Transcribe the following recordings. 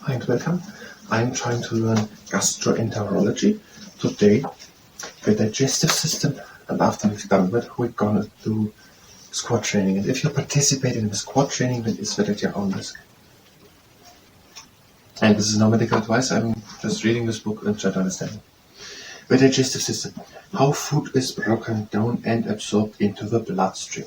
Hi and welcome. I'm trying to learn gastroenterology today, the digestive system, and after we've done that, we're gonna do squat training. And if you're participating in the squat training, then it's at your own risk. And this is no medical advice, I'm just reading this book and trying to understand it. The digestive system, how food is broken down and absorbed into the bloodstream.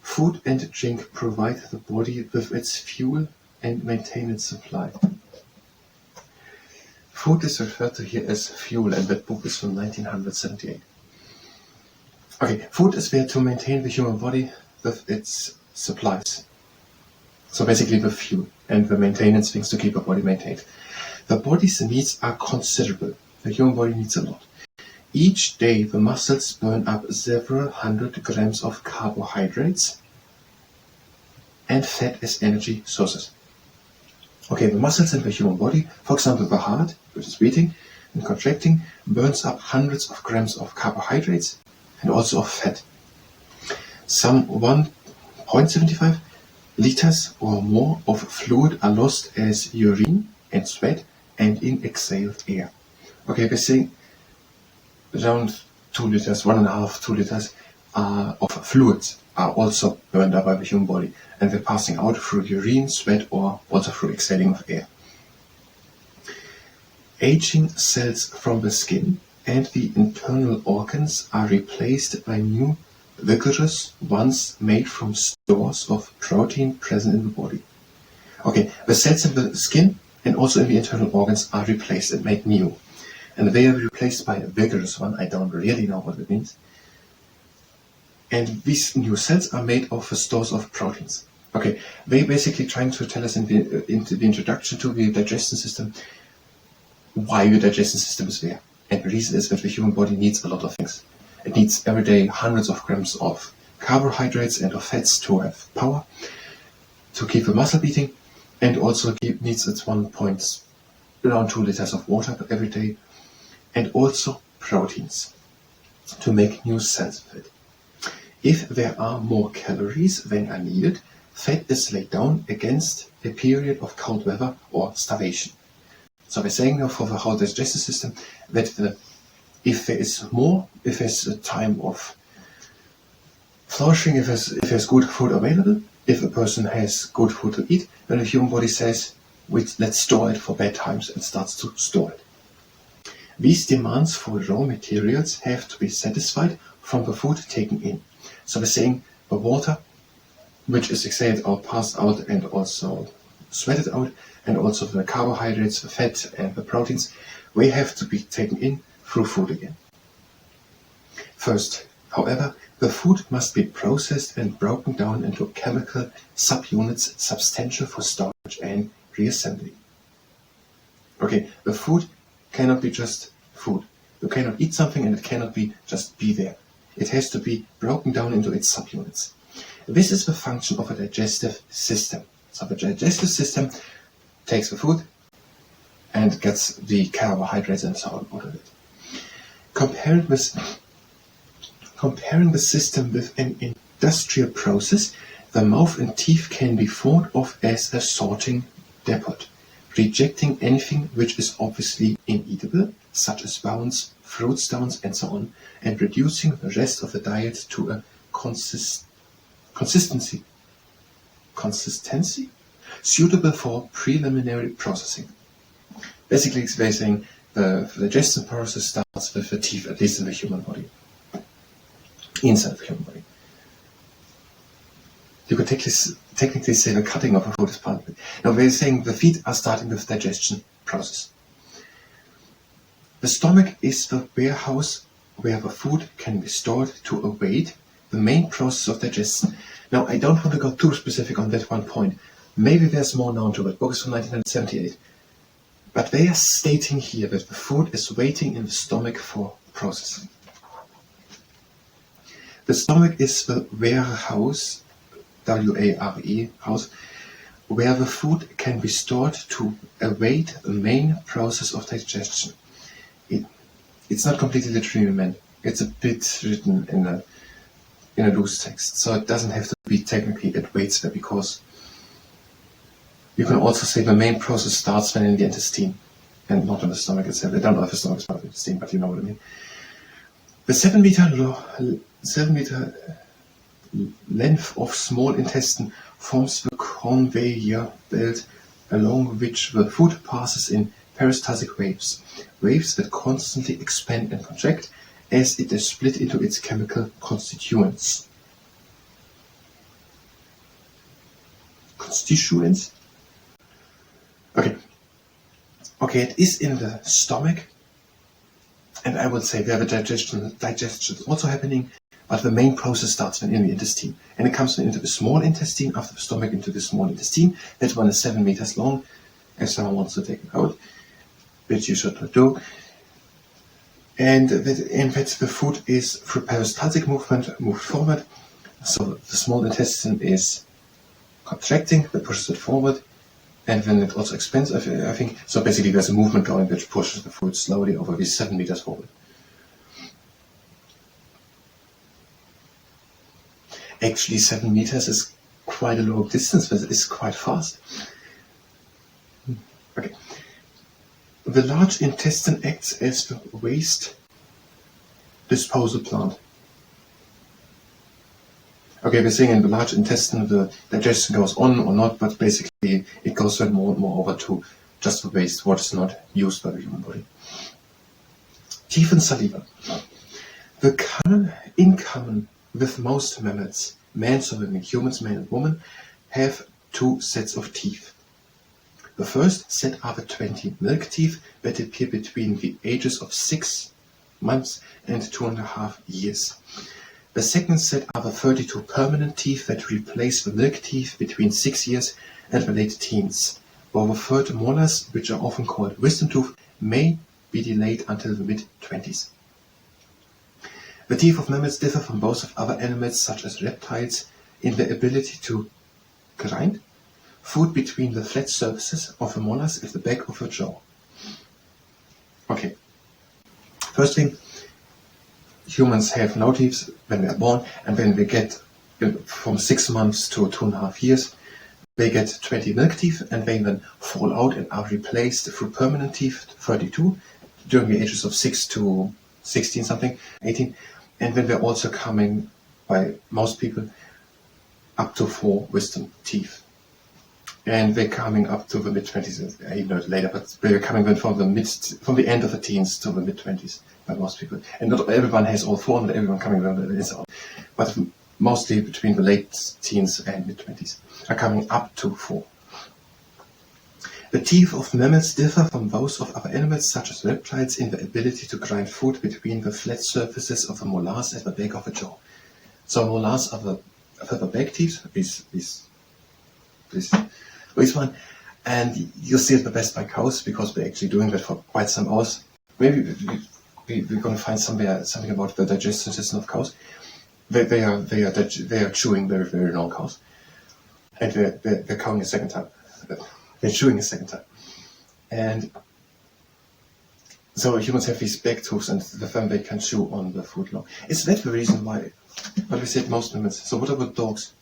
Food and drink provide the body with its fuel and maintain its supply. Food is referred to here as fuel, and that book is from 1978. Okay, food is there to maintain the human body with its supplies. So basically the fuel and the maintenance things to keep the body maintained. The body's needs are considerable. The human body needs a lot. Each day the muscles burn up several hundred grams of carbohydrates and fat as energy sources. Okay, the muscles in the human body, for example the heart, which is beating and contracting, burns up hundreds of grams of carbohydrates and also of fat. Some 1.75 liters or more of fluid are lost as urine and sweat and in exhaled air. Okay, we're saying around 2 liters, 1.5, 2 liters of fluids are also burned up by the human body, and they're passing out through urine, sweat, or also through exhaling of air. Aging cells from the skin and the internal organs are replaced by new, vigorous ones made from stores of protein present in the body. Okay, the cells in the skin and also in the internal organs are replaced and made new. And they are replaced by a vigorous one. I don't really know what it means. And these new cells are made of stores of proteins. Okay, they're basically trying to tell us in the introduction to the digestion system why the digestion system is there. And the reason is that the human body needs a lot of things. It needs every day hundreds of grams of carbohydrates and of fats to have power, to keep the muscle beating, and also needs its around 2 liters of water every day, and also proteins to make new cells with it. If there are more calories than are needed, fat is laid down against a period of cold weather or starvation. So we're saying now for the whole digestive system that if there's a time of flourishing, if there's good food available, if a person has good food to eat, then the human body says, let's store it for bad times, and starts to store it. These demands for raw materials have to be satisfied from the food taken in. So we're saying the water, which is exhaled or passed out and also sweated out, and also the carbohydrates, the fat and the proteins, they have to be taken in through food again. First, however, the food must be processed and broken down into chemical subunits substantial for storage and reassembly. Okay, the food cannot be just food. You cannot eat something and it cannot just be there. It has to be broken down into its subunits. This is the function of a digestive system. So the digestive system takes the food and gets the carbohydrates and so on out of it. Comparing the system with an industrial process, the mouth and teeth can be thought of as a sorting depot, rejecting anything which is obviously inedible, such as bones, fruit stones, and so on, and reducing the rest of the diet to a consistency suitable for preliminary processing. Basically, they're saying the digestion process starts with the teeth, at least in the human body, inside of the human body. You could technically say the cutting of a food is part of it. Now, they're saying the feet are starting with digestion process. The stomach is the warehouse where the food can be stored to await the main process of digestion. Now, I don't want to go too specific on that one point. Maybe there's more known to it. Book is from 1978. But they are stating here that the food is waiting in the stomach for processing. The stomach is the warehouse, W-A-R-E, house, where the food can be stored to await the main process of digestion. It's not completely literally meant. It's a bit written in a loose text, so it doesn't have to be technically it waits there, because You can also say the main process starts when in the intestine, and not in the stomach itself. I don't know if the stomach is part of the intestine, but you know what I mean. The 7 meter length of small intestine forms the conveyor belt along which the food passes in peristaltic waves, waves that constantly expand and contract as it is split into its chemical constituents. Constituents? Okay, it is in the stomach, and I would say where the digestion is also happening, but the main process starts when in the intestine, and it comes into the small intestine, after the stomach into the small intestine. That one is 7 meters long, if someone wants to take it out, which you should not do. And that the food is through peristaltic movement moved forward, so the small intestine is contracting, that pushes it forward, and then it also expands, I think. So basically there's a movement going which pushes the food slowly over these 7 meters forward. Actually 7 meters is quite a long distance, but it is quite fast. Okay. The large intestine acts as the waste disposal plant. Okay, we're saying in the large intestine the digestion goes on or not, but basically it goes then more and more over to just the waste, what is not used by the human body. Teeth and saliva. In common with most mammals, men, so that means humans, man and woman, have 2 sets of teeth. The first set are the 20 milk teeth that appear between the ages of 6 months and 2.5 years. The second set are the 32 permanent teeth that replace the milk teeth between 6 years and the late teens, while the third molars, which are often called wisdom tooth, may be delayed until the mid-20s. The teeth of mammals differ from those of other animals, such as reptiles, in their ability to grind food between the flat surfaces of the molars at the back of the jaw. Okay, first thing, humans have no teeth when they are born, and when they get from 6 months to 2.5 years, they get 20 milk teeth, and they then fall out and are replaced through permanent teeth, 32, during the ages of 6 to 16 something, 18, and then they're also coming, by most people, up to 4 wisdom teeth. And they're coming up to the mid-20s, I know it later, but they're coming then from the end of the teens to the mid-20s by most people. And not everyone has all 4, not everyone coming around is all. But mostly between the late teens and mid-20s are coming up to 4. The teeth of mammals differ from those of other animals, such as reptiles, in the ability to grind food between the flat surfaces of the molars at the back of the jaw. So molars are the back teeth, this one, and you see it the best by cows, because we're actually doing that for quite some hours. Maybe we're going to find something about the digestive system of cows. They are chewing very, very long cows, and they're cowing a second time. They're chewing a second time, and so humans have these back teeth, and then they can chew on the food long. Is that the reason why? But we said most mammals. So what about dogs?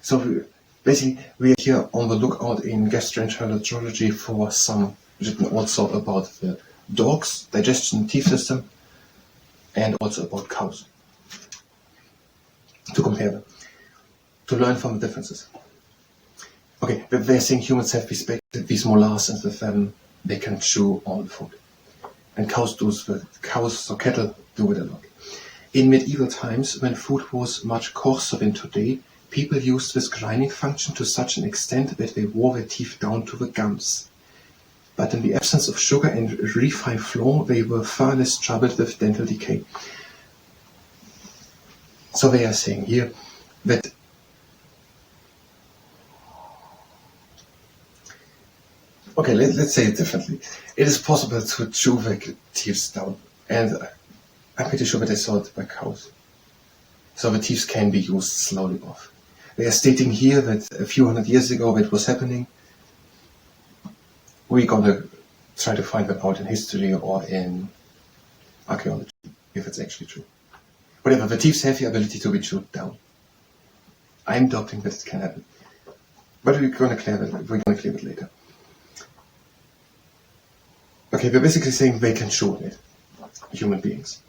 So basically, we are here on the lookout in Gastroenterology for some written also about the dog's digestion teeth system, and also about cows, to compare them, to learn from the differences. Okay, but they're saying humans have these molars, and with them they can chew on food, and cows or cattle do it a lot. In medieval times, when food was much coarser than today, people used this grinding function to such an extent that they wore their teeth down to the gums. But in the absence of sugar and refined flour, they were far less troubled with dental decay. So they are saying here that okay, let's say it differently. It is possible to chew the teeth down, and I'm pretty sure that I saw it by cows. So the teeth can be used slowly off. They are stating here that a few hundred years ago that was happening. We're going to try to find that out in history or in archaeology, if it's actually true. Whatever, the teeth have the ability to be chewed down. I'm doubting that it can happen. But we're going to clear it later. Okay, we're basically saying they can chew on it, human beings.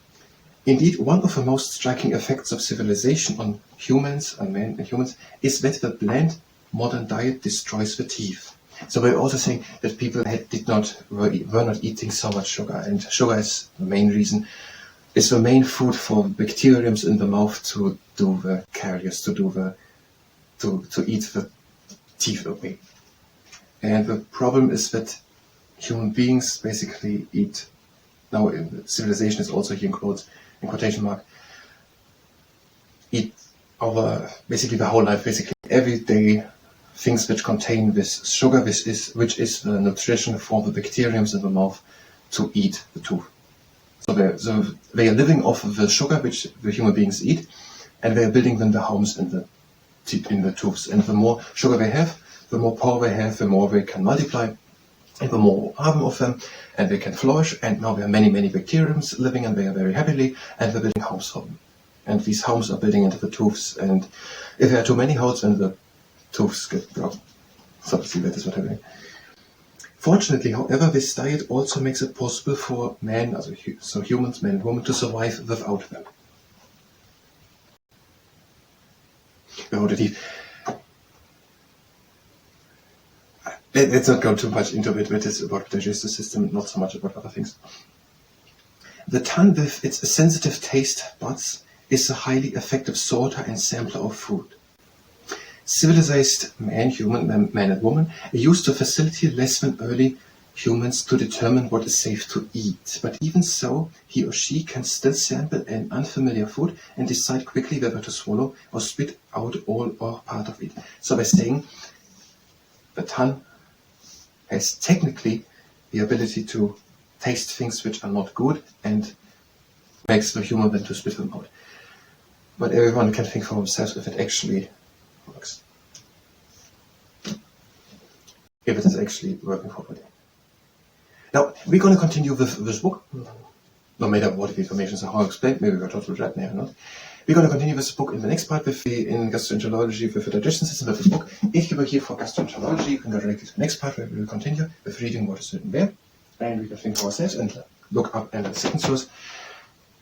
Indeed, one of the most striking effects of civilization on humans, on men and humans, is that the bland modern diet destroys the teeth. So we're also saying that people were not eating so much sugar, and sugar is the main reason. It's the main food for bacteriums in the mouth to do the caries, to eat the teeth away. And the problem is that human beings basically eat. Now, civilization is also here in quotation mark. Eat basically the whole life, basically every day, things which contain this sugar, which is the nutrition for the bacteriums in the mouth to eat the tooth. So they are living off of the sugar which the human beings eat, and they are building them the homes in the tooths. And the more sugar they have, the more power they have, the more they can multiply, and the more harm of them, and they can flourish. And now there are many, many bacteriums living, and they are very happily, and they're building homes for them. And these homes are building into the tooths, and if there are too many holes, then the tooths get broken. So see, that is what happening. Fortunately, however, this diet also makes it possible for men, so humans, men and women, to survive without them. Without the teeth. Let's not go too much into it. It is about the digestive system, not so much about other things. The tongue, with its sensitive taste buds, is a highly effective sorter and sampler of food. Civilized men and women, used to facilitate less than early humans to determine what is safe to eat. But even so, he or she can still sample an unfamiliar food and decide quickly whether to swallow or spit out all or part of it. So by saying the tongue has technically the ability to taste things which are not good and makes the human then to spit them out. But everyone can think for themselves if it actually works. If it is actually working properly. Now, we're going to continue with this book. No matter what the information is, how I explained, maybe we're totally right, maybe not. We're going to continue this book in the next part in gastroenterology with the digestion system of this book. If you were here for gastroenterology, you can go directly to the next part where we will continue with reading what is written there. And we can think for ourselves and look up and at the second source.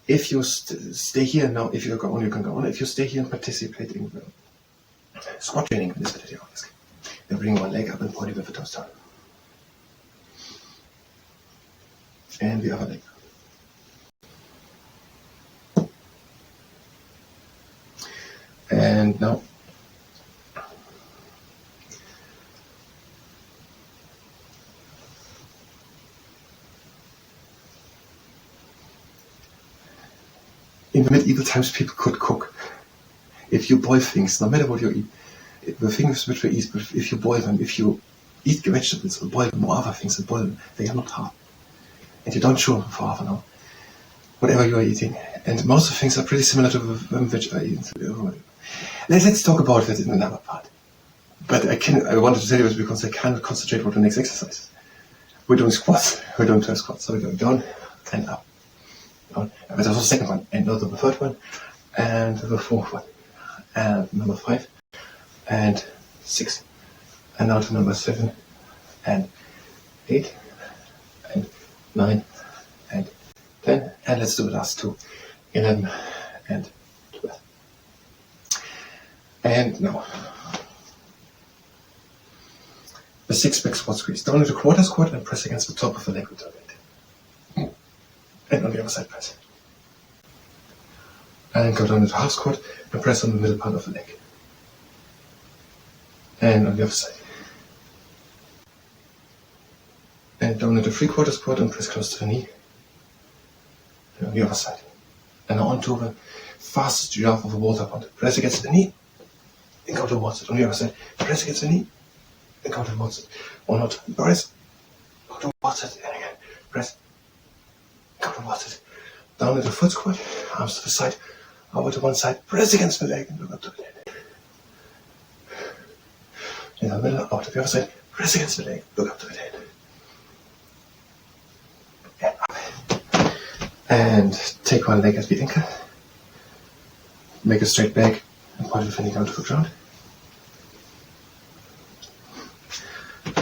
If you stay here now, if you go on, you can go on. If you stay here and participate in the squat training, this is then bring one leg up and point it with the toes down. And the other leg. And now, in the medieval times, people could cook. If you boil things, no matter what you eat, the things which we eat, if you boil them, if you eat vegetables or boil them or other things and boil them, they are not hard. And you don't chew them for half an hour. Whatever you are eating. And most of the things are pretty similar to them which I eat. Let's talk about that in another part. But I wanted to tell you this because I cannot concentrate on the next exercise. We're doing squats. We're doing 12 squats. So we're going down and up. Down. But there's also the second one, and not the third one, and the fourth one, and number 5, and 6, and now to number 7, and 8, and 9, and 10, and let's do the last 2, 11, and 12. And now, the 6-back squat squeeze. Down into quarter squat and press against the top of the leg with the weight. And on the other side press. And go down into half squat and press on the middle part of the leg. And on the other side. And down into 3/4 squat and press close to the knee. And on the other side. And now onto the fastest giraffe of a water pond. Press against the knee and go towards it. On the other side. Press against the knee and go towards it. Or not. Press. Go towards it. And again. Press. Go towards it. Down into foot squat. Arms to the side. Over to one side. Press against the leg and look up to the head. In the middle. Out to the other side. Press against the leg. Look up to the head. And up. And take one leg at the ankle. Make a straight back and point the finger down to the ground.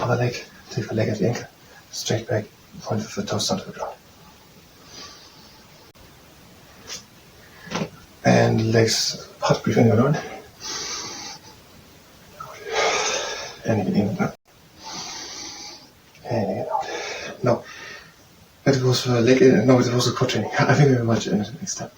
Other leg, take the leg at the ankle, straight back, point with the toes down to the ground. And legs apart, breathe in and out. And again in and out. And again out. Now, it was leg in, no, it was a core training. I think very much in the next time.